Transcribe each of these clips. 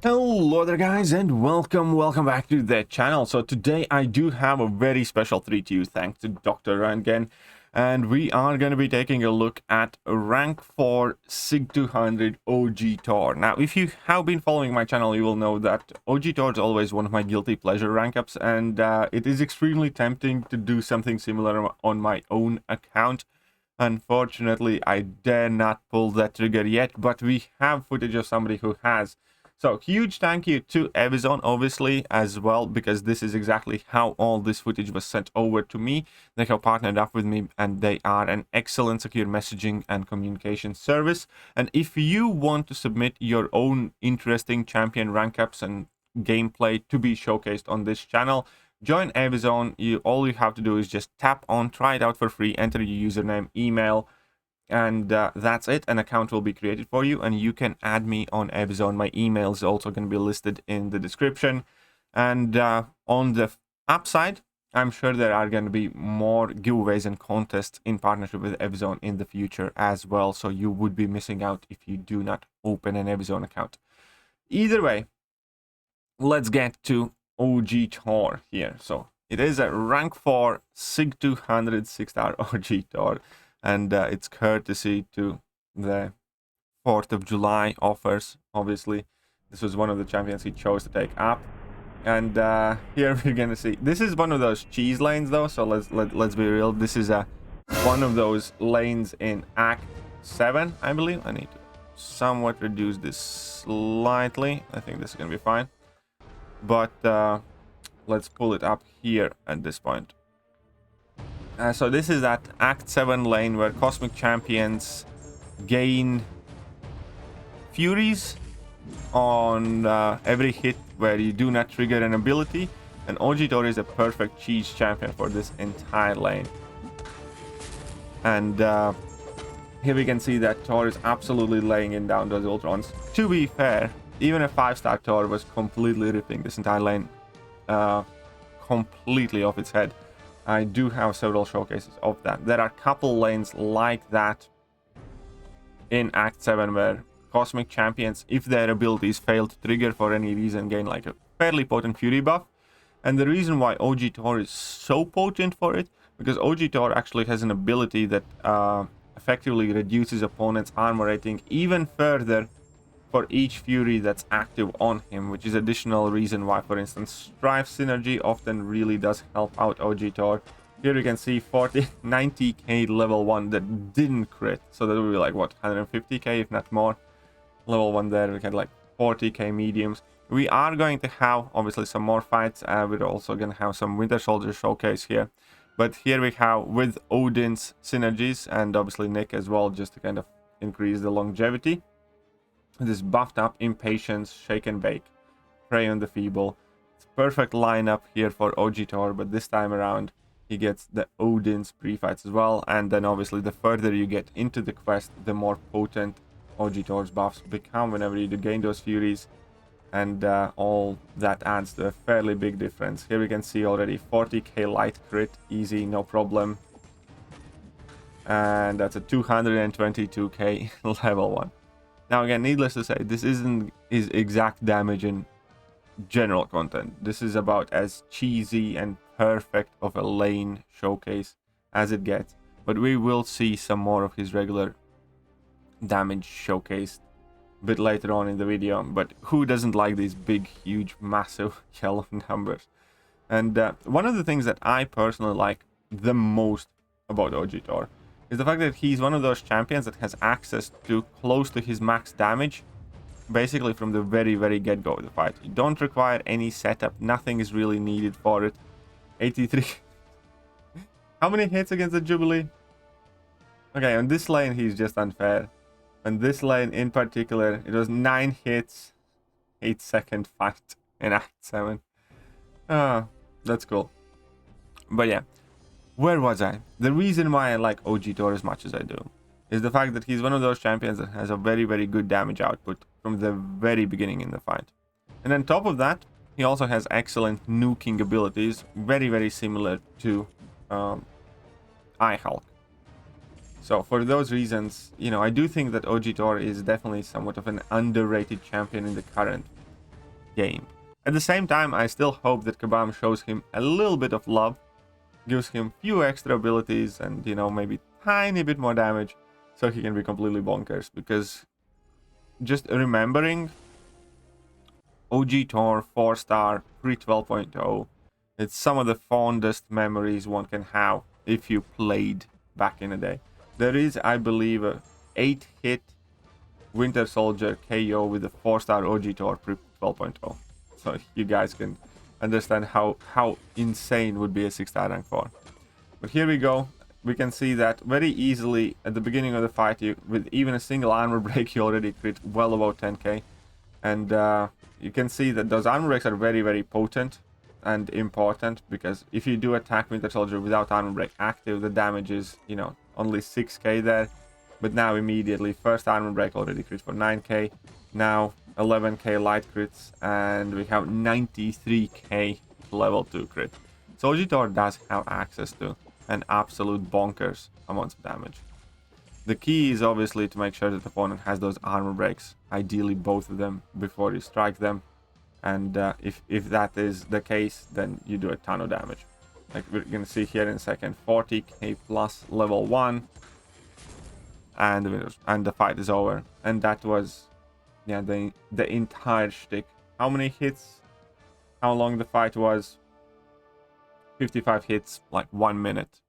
Hello there guys, and welcome back to the channel. So today I do have a very special treat to you thanks to Dr. Rangan, and we are going to be taking a look at rank 4 SIG 200 OG Thor. Now if you have been following my channel, you will know that OG Thor is always one of my guilty pleasure rank ups, and it is extremely tempting to do something similar on my own account. Unfortunately, I dare not pull that trigger yet, but we have footage of somebody who has. So huge thank you to Amazon obviously as well, because this is exactly how all this footage was sent over to me. They have partnered up with me, and they are an excellent secure messaging and communication service. And if you want to submit your own interesting champion rank ups and gameplay to be showcased on this channel, join Amazon. All you have to do is just tap on try it out for free, enter your username, email, and that's it. An account will be created for you, and you can add me on Amazon. My email is also going to be listed in the description. And on the app side, I'm sure there are going to be more giveaways and contests in partnership with Amazon in the future as well, so you would be missing out if you do not open an Amazon account. Either way, let's get to OG Thor here. So it is a rank 4 SIG 200 6-star OG Thor. And it's courtesy to the 4th of July offers. Obviously, this was one of the champions he chose to take up. And here we're gonna see, this is one of those cheese lanes though, so let's be real. This is one of those lanes in Act 7, I believe. I need to somewhat reduce this slightly. I think this is gonna be fine. But let's pull it up here at this point. So this is that Act 7 lane where Cosmic Champions gain Furies on every hit where you do not trigger an ability. And OG Thor is a perfect cheese champion for this entire lane. And here we can see that Thor is absolutely laying in down those Ultrons. To be fair, even a 5-star Thor was completely ripping this entire lane completely off its head. I do have several showcases of that. There are a couple lanes like that in Act 7 where Cosmic Champions, if their abilities fail to trigger for any reason, gain like a fairly potent Fury buff. And the reason why OG Thor is so potent for it, because OG Thor actually has an ability that effectively reduces opponent's armor rating even further for each Fury that's active on him, which is additional reason why, for instance, Strife Synergy often really does help out OG Thor. Here you can see 90k level 1 that didn't crit, so that would be like what, 150k if not more. Level 1 there, we get like 40k mediums. We are going to have obviously some more fights. We're also going to have some Winter Soldier showcase here, but here we have with Odin's synergies and obviously Nick as well, just to kind of increase the longevity. This buffed up Impatience, Shake and Bake, Prey on the Feeble. It's perfect lineup here for OG Thor, but this time around he gets the Odin's pre-fights as well. And then obviously the further you get into the quest, the more potent OG Thor's buffs become whenever you gain those Furies. And all that adds to a fairly big difference. Here we can see already 40k light crit, easy, no problem. And that's a 222k level 1. Now again, needless to say, this isn't his exact damage in general content. This is about as cheesy and perfect of a lane showcase as it gets. But we will see some more of his regular damage showcased a bit later on in the video. But who doesn't like these big, huge, massive yellow numbers? And one of the things that I personally like the most about OG Thor is the fact that he's one of those champions that has access to close to his max damage basically from the very get-go of the fight. You don't require any setup, nothing is really needed for it. 83. How many hits against the Jubilee? Okay, on this lane he's just unfair. On this lane in particular, it was 9 hits, 8-second fight in Act 7. That's cool. But yeah, where was I? The reason why I like OG Thor as much as I do is the fact that he's one of those champions that has a very good damage output from the very beginning in the fight. And on top of that, he also has excellent nuking abilities, very similar to iHulk. So for those reasons, you know, I do think that OG Thor is definitely somewhat of an underrated champion in the current game. At the same time, I still hope that Kabam shows him a little bit of love, gives him few extra abilities and, you know, maybe tiny bit more damage so he can be completely bonkers. Because just remembering OG Thor 4-star pre 12.0, it's some of the fondest memories one can have if you played back in the day. There is, I believe, a 8-hit Winter Soldier KO with a 4-star OG Thor pre 12.0. So you guys can understand how insane would be a 6-star rank 4. But here we go. We can see that very easily at the beginning of the fight, with even a single armor break, you already crit well above 10k. And you can see that those armor breaks are very, very potent and important, because if you do attack Winter Soldier without armor break active, the damage is, you know, only 6k there. But now immediately, first armor break already crit for 9k. Now 11k light crits, and we have 93k level 2 crit. So OG Thor does have access to an absolute bonkers amounts of damage. The key is obviously to make sure that the opponent has those armor breaks, ideally both of them, before you strike them. And if that is the case, then you do a ton of damage. Like we're gonna see here in a second, 40k plus level 1, and the fight is over. And that was, yeah, the entire shtick. How many hits? How long the fight was? 55 hits, like 1 minute.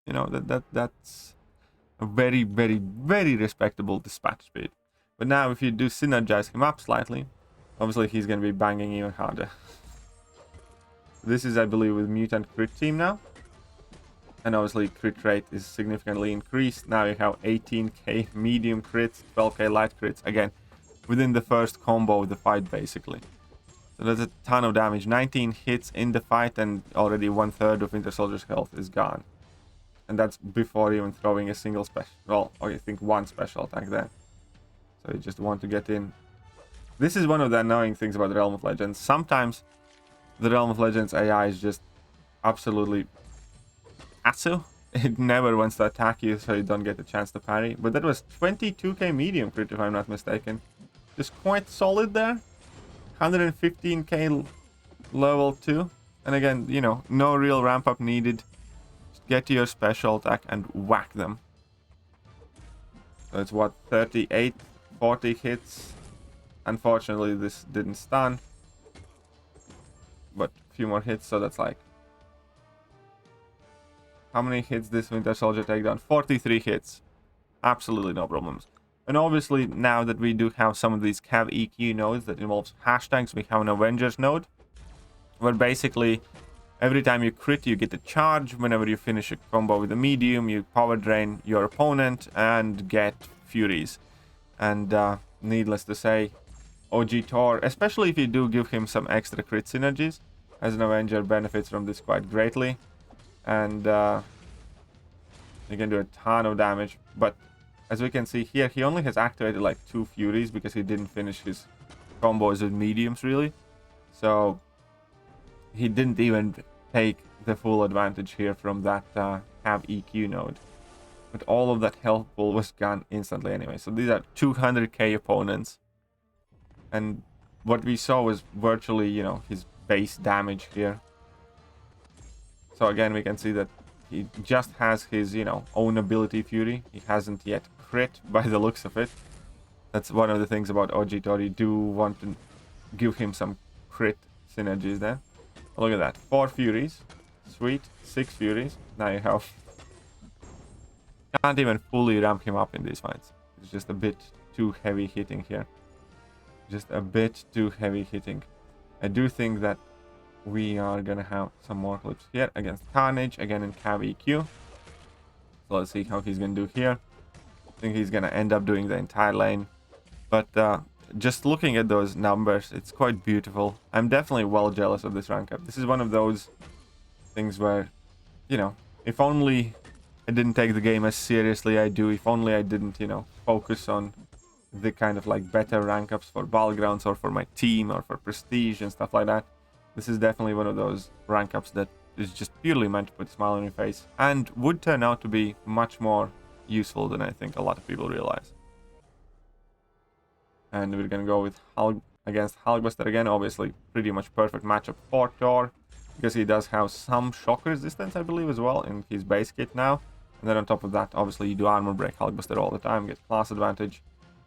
You know, that's a very, very, very respectable dispatch speed. But now if you do synergize him up slightly, obviously he's going to be banging even harder. This is, I believe, with mutant crit team now. And obviously crit rate is significantly increased. Now you have 18k medium crits, 12k light crits. Again, within the first combo of the fight, basically. So that's a ton of damage. 19 hits in the fight, and already 1/3 of Winter Soldier's health is gone. And that's before even throwing a single special. Well, I think one special attack there. So you just want to get in. This is one of the annoying things about the Realm of Legends. Sometimes the Realm of Legends AI is just absolutely passive. It never wants to attack you, so you don't get a chance to parry. But that was 22k medium crit, if I'm not mistaken. Just quite solid there. 115k level 2. And again, you know, no real ramp up needed. Just get to your special attack and whack them. So it's what, 38, 40 hits. Unfortunately, this didn't stun. But a few more hits, so that's like... How many hits this Winter Soldier take down? 43 hits. Absolutely no problems. And obviously, now that we do have some of these cav EQ nodes that involves hashtags, we have an Avengers node, where basically every time you crit, you get a charge. Whenever you finish a combo with a medium, you power drain your opponent and get Furies. And needless to say, OG Thor, especially if you do give him some extra crit synergies, as an Avenger, benefits from this quite greatly. And you can do a ton of damage, but as we can see here, he only has activated like 2 Furies because he didn't finish his combos with mediums, really. So he didn't even take the full advantage here from that have EQ node. But all of that health pool was gone instantly anyway. So these are 200k opponents. And what we saw was virtually, you know, his base damage here. So again, we can see that he just has his, you know, own ability Fury. He hasn't yet crit by the looks of it. That's one of the things about OG Thor. You do want to give him some crit synergies there. Look at that. 4 Furies. Sweet. 6 Furies. Now you have... Can't even fully ramp him up in these fights. It's just a bit too heavy hitting here. Just a bit too heavy hitting. I do think that we are gonna have some more clips here against Carnage, again in cav EQ. So let's see how he's gonna do here. I think he's gonna end up doing the entire lane. But just looking at those numbers, it's quite beautiful. I'm definitely well jealous of this rank up. This is one of those things where, you know, if only I didn't take the game as seriously I do, if only I didn't, you know, focus on the kind of like better rank ups for Battlegrounds or for my team or for Prestige and stuff like that. This is definitely one of those rank ups that is just purely meant to put a smile on your face and would turn out to be much more useful than I think a lot of people realize. And we're gonna go with Hulk against Hulkbuster again. Obviously, pretty much perfect matchup for Thor, because he does have some shock resistance, I believe, as well in his base kit now. And then on top of that, obviously, you do armor break Hulkbuster all the time, get class advantage.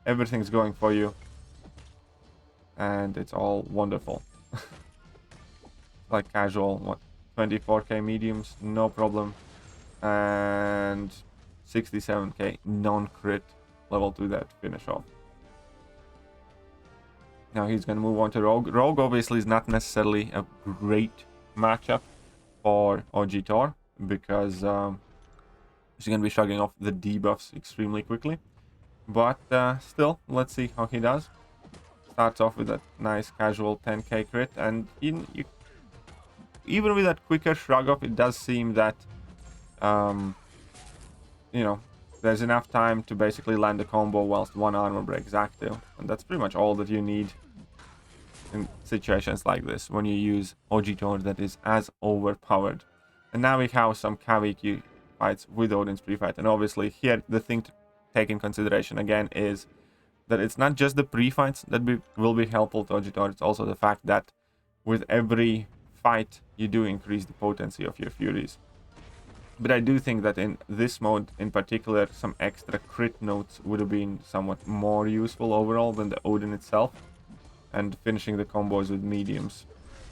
Everything's going for you. And it's all wonderful. Like casual, what, 24k mediums, no problem. And 67k non-crit level 2 there to finish off. Now he's going to move on to Rogue. Rogue obviously is not necessarily a great matchup for OG Thor, because he's going to be shrugging off the debuffs extremely quickly. But still, let's see how he does. Starts off with that nice casual 10k crit, and even with that quicker shrug off, it does seem that you know, there's enough time to basically land a combo whilst one armor breaks active, and that's pretty much all that you need in situations like this when you use OG Thor that is as overpowered. And now we have some KVQ fights with Odin's pre-fight, and obviously here the thing to take in consideration again is that it's not just the pre-fights that will be helpful to OG Thor, it's also the fact that with every fight you do increase the potency of your Furies. But I do think that in this mode in particular, some extra crit notes would have been somewhat more useful overall than the Odin itself. And finishing the combos with mediums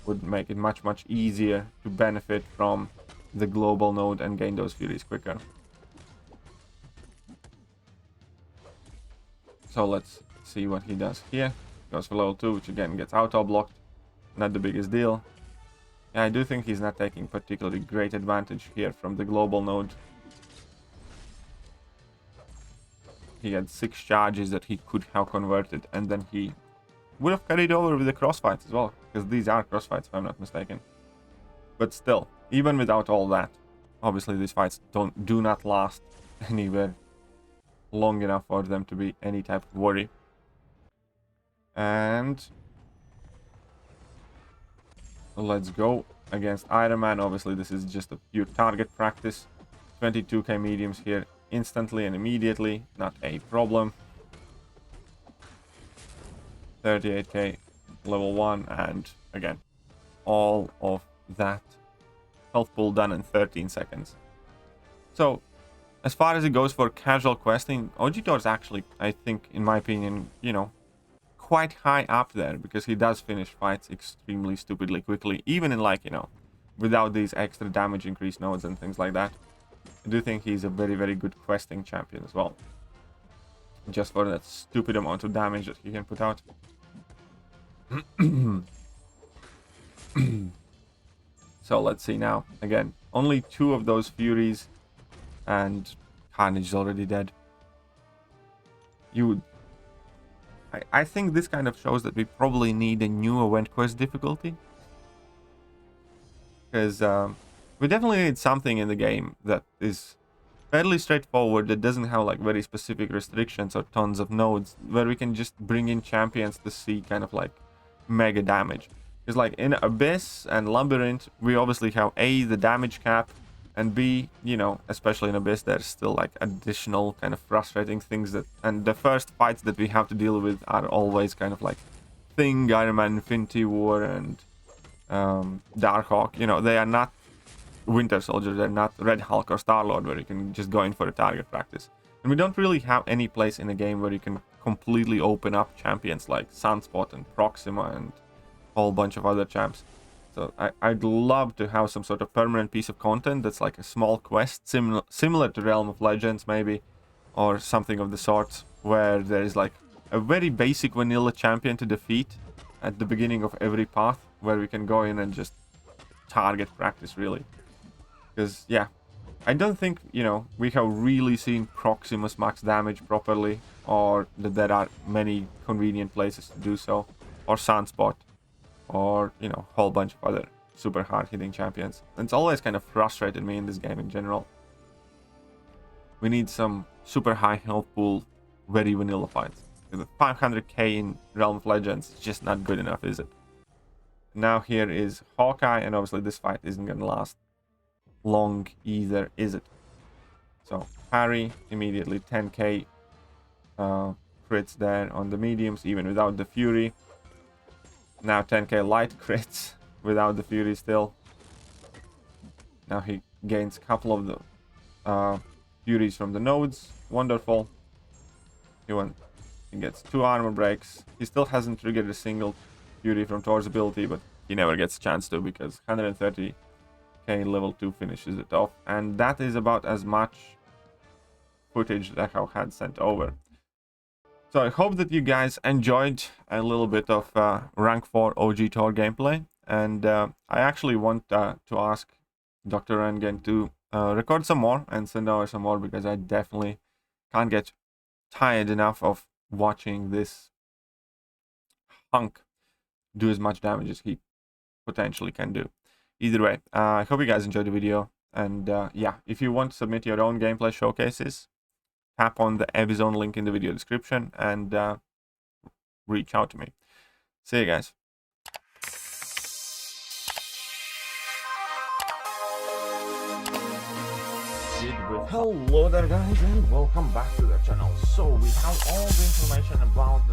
would make it much easier to benefit from the global node and gain those Furies quicker. So let's see what he does here. Goes for level 2, which again gets auto-blocked. Not the biggest deal. Yeah, I do think he's not taking particularly great advantage here from the global node. He had 6 charges that he could have converted, and then he would have carried over with the crossfights as well, because these are crossfights if I'm not mistaken. But still, even without all that, obviously these fights do not last anywhere long enough for them to be any type of worry. And let's go against Iron Man. Obviously this is just a pure target practice. 22k mediums here instantly and immediately, not a problem. 38k level 1, and again all of that health pool done in 13 seconds. So as far as it goes for casual questing, OG Thor is actually, I think, in my opinion, you know, quite high up there, because he does finish fights extremely stupidly quickly, even in, like, you know, without these extra damage increase nodes and things like that. I do think he's a very good questing champion as well, just for that stupid amount of damage that he can put out. So let's see now. Again, only 2 of those Furies, and Carnage is already dead. I think this kind of shows that we probably need a new event quest difficulty, because we definitely need something in the game that is fairly straightforward, that doesn't have like very specific restrictions or tons of nodes, where we can just bring in champions to see kind of like mega damage. Because like in Abyss and Labyrinth, we obviously have A, the damage cap, and B, you know, especially in Abyss, there's still like additional kind of frustrating things that, and the first fights that we have to deal with are always kind of like Thing, Iron Man, Infinity War, and Darkhawk. You know, they are not Winter Soldier, they're not Red Hulk or Star-Lord, where you can just go in for a target practice. And we don't really have any place in the game where you can completely open up champions like Sunspot and Proxima and a whole bunch of other champs. So I'd love to have some sort of permanent piece of content that's like a small quest, similar to Realm of Legends maybe, or something of the sort, where there's like a very basic vanilla champion to defeat at the beginning of every path, where we can go in and just target practice, really. Because, yeah, I don't think, you know, we have really seen Proximus max damage properly, or that there are many convenient places to do so, or Sunspot, or, you know, a whole bunch of other super hard hitting champions. And it's always kind of frustrated me in this game in general. We need some super high health pool, very vanilla fights. The 500k in Realm of Legends is just not good enough, is it? Now here is Hawkeye, and obviously this fight isn't gonna last long either, is it? So parry immediately, 10k crits there on the mediums, even without the Fury. Now 10k light crits without the Fury still. Now he gains a couple of the Furies from the nodes. Wonderful. He gets 2 armor breaks. He still hasn't triggered a single Fury from Thor's ability, but he never gets a chance to because 130k level 2 finishes it off. And that is about as much footage that I had sent over. So I hope that you guys enjoyed a little bit of rank 4 OG Thor gameplay. And I actually want to ask Dr. Rangen to record some more and send over some more, because I definitely can't get tired enough of watching this hunk do as much damage as he potentially can do. Either way, I hope you guys enjoyed the video. And yeah, if you want to submit your own gameplay showcases, tap on the Evizone link in the video description and reach out to me. See you guys. Hello there guys, and welcome back to the channel. So we have all the information about the